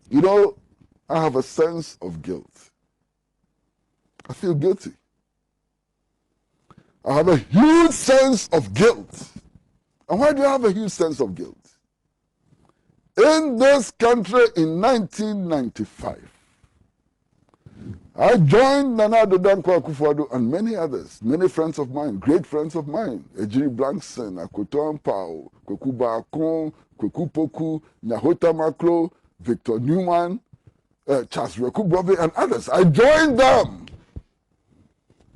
You know, I have a sense of guilt. I feel guilty. I have a huge sense of guilt. And why do I have a huge sense of guilt? In this country in 1995, I joined Nana Addo and many others, many friends of mine, great friends of mine, Ejiri Blankson, Akoto Ampao, Kweku Baakon, Kweku Poku, Nyahota Maklo, Victor Newman, Charles Reku Bobby, and others. I joined them.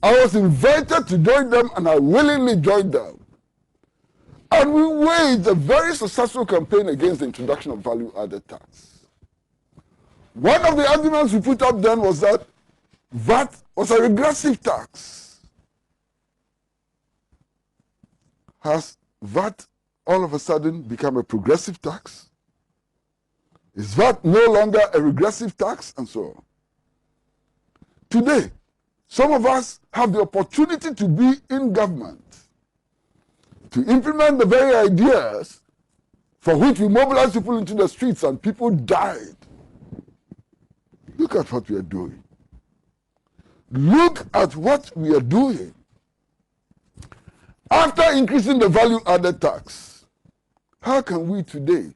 I was invited to join them, and I willingly joined them. And we waged a very successful campaign against the introduction of value-added tax. One of the arguments we put up then was that VAT was a regressive tax. Has VAT all of a sudden become a progressive tax? Is VAT no longer a regressive tax? And so on. Today, some of us have the opportunity to be in government, to implement the very ideas for which we mobilized people into the streets and people died. Look at what we are doing. Look at what we are doing. After increasing the value-added tax, how can we today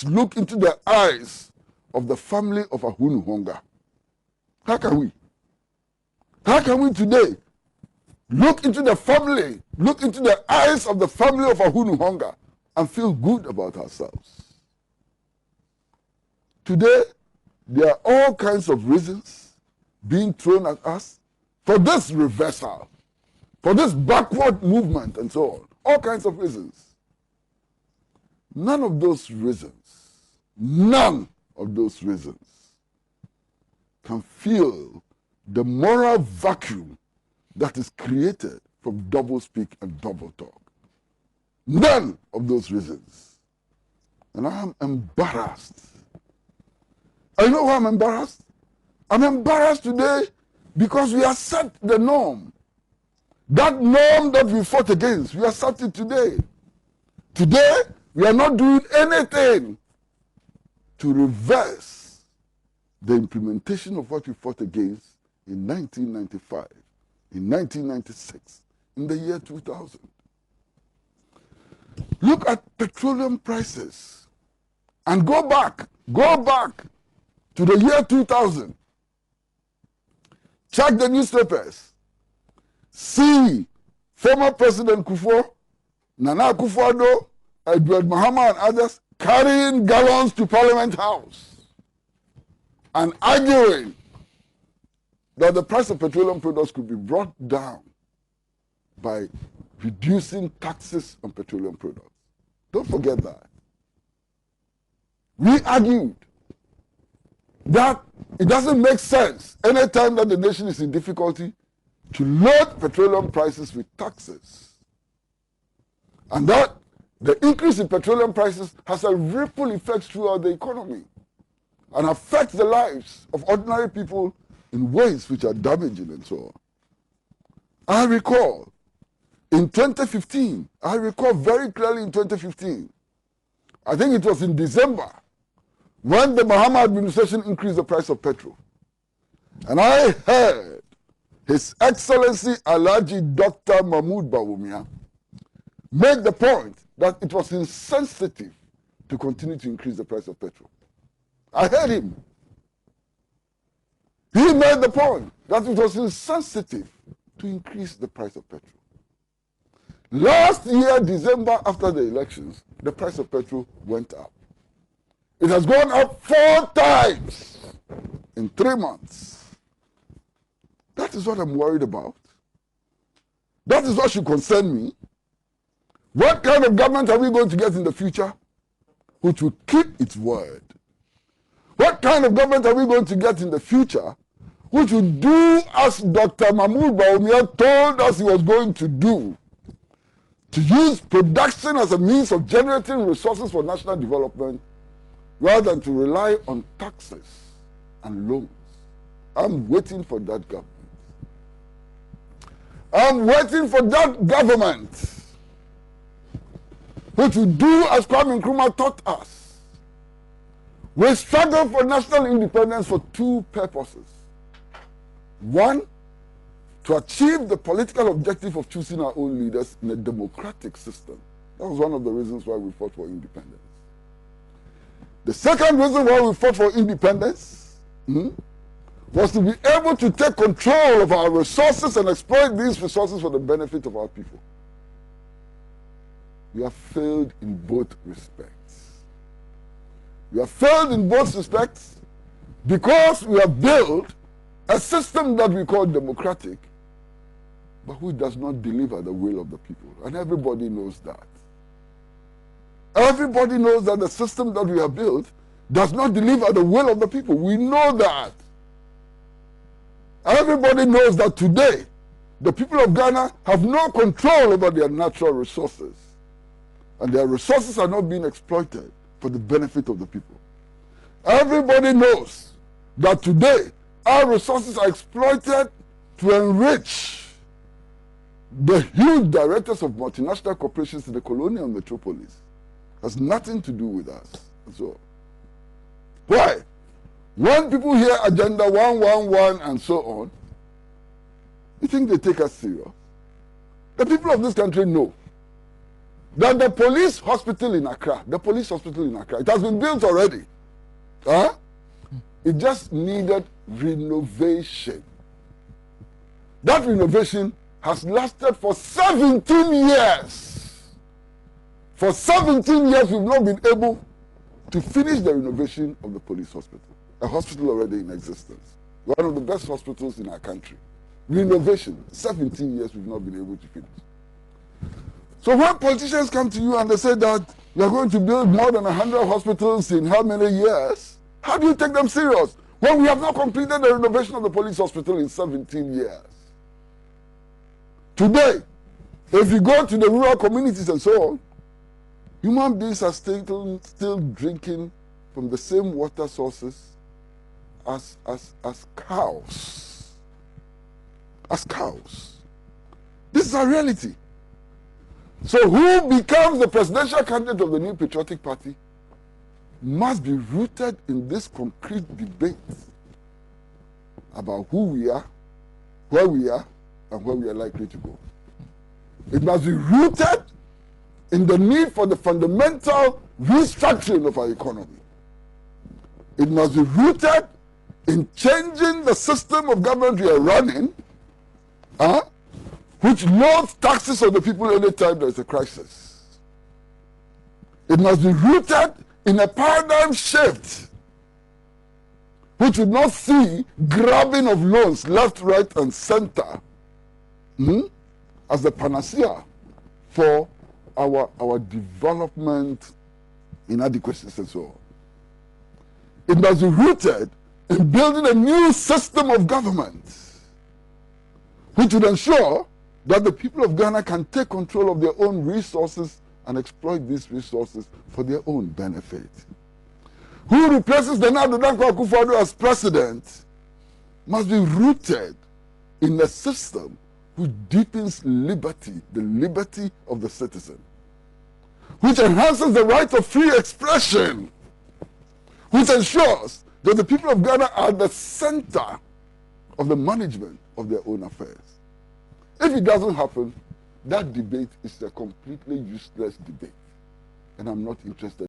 look into the eyes of the family of Ahunu Honga? How can we? How can we today look into the eyes of the family of Ahunu Honga and feel good about ourselves? Today, there are all kinds of reasons being thrown at us for this reversal, for this backward movement and so on. All kinds of reasons. None of those reasons can fill the moral vacuum that is created from doublespeak and double talk. None of those reasons. And I am embarrassed. I know why I'm embarrassed. I'm embarrassed today because we have set the norm. That norm that we fought against, we accept it today. Today, we are not doing anything to reverse the implementation of what we fought against in 1995, in 1996, in the year 2000. Look at petroleum prices and go back to the year 2000. Check the newspapers. See former President Kufuor, Nana Akufo-Addo, Edward Mahama and others carrying gallons to Parliament House and arguing that the price of petroleum products could be brought down by reducing taxes on petroleum products. Don't forget that. We argued that it doesn't make sense anytime that the nation is in difficulty to load petroleum prices with taxes. And that the increase in petroleum prices has a ripple effect throughout the economy and affects the lives of ordinary people in ways which are damaging and so on. I recall in 2015, I recall very clearly in 2015, I think it was in December, when the Mahama administration increased the price of petrol. And I heard His Excellency Alhaji Dr. Mahmoud Bawumia make the point that it was insensitive to continue to increase the price of petrol. I heard him. He made the point that it was insensitive to increase the price of petrol. Last year, December, after the elections, the price of petrol went up. It has gone up 4 times in 3 months. That is what I'm worried about. That is what should concern me. What kind of government are we going to get in the future which will keep its word? What kind of government are we going to get in the future which will do as Dr. Mahmoud Bawumia told us he was going to do, to use production as a means of generating resources for national development rather than to rely on taxes and loans? I'm waiting for that government. I'm waiting for that government which will do as Kwame Nkrumah taught us, We struggle for national independence for two purposes. One, to achieve the political objective of choosing our own leaders in a democratic system. That was one of the reasons why we fought for independence. The second reason why we fought for independence was to be able to take control of our resources and exploit these resources for the benefit of our people. We have failed in both respects. We have failed in both respects because we have built a system that we call democratic, but which does not deliver the will of the people. And everybody knows that. Everybody knows that the system that we have built does not deliver the will of the people. We know that. Everybody knows that today, the people of Ghana have no control over their natural resources. And their resources are not being exploited for the benefit of the people. Everybody knows that today, our resources are exploited to enrich the huge directors of multinational corporations in the colonial metropolis. Has nothing to do with us. So, why? When people hear Agenda 111 and so on, you think they take us serious? The people of this country know that the police hospital in Accra, it has been built already. It just needed renovation. That renovation has lasted for 17 years. For 17 years, we've not been able to finish the renovation of the police hospital. A hospital already in existence. One of the best hospitals in our country. Renovation, 17 years we've not been able to finish. So when politicians come to you and they say that we are going to build more than 100 hospitals in how many years, how do you take them serious? When we have not completed the renovation of the police hospital in 17 years. Today, if you go to the rural communities and so on, human beings are still drinking from the same water sources as cows. As cows. This is a reality. So who becomes the presidential candidate of the New Patriotic Party must be rooted in this concrete debate about who we are, where we are, and where we are likely to go. It must be rooted in the need for the fundamental restructuring of our economy. It must be rooted in changing the system of government we are running, which loads taxes on the people any time there is a crisis. It must be rooted in a paradigm shift, which would not see grabbing of loans left, right, and center as the panacea for our development inadequacies and so on. It must be rooted in building a new system of government, which would ensure that the people of Ghana can take control of their own resources and exploit these resources for their own benefit. Who replaces the Addo Akufo-Addo as president must be rooted in a system which deepens liberty, the liberty of the citizen, which enhances the right of free expression, which ensures that the people of Ghana are the center of the management of their own affairs. If it doesn't happen, that debate is a completely useless debate, and I'm not interested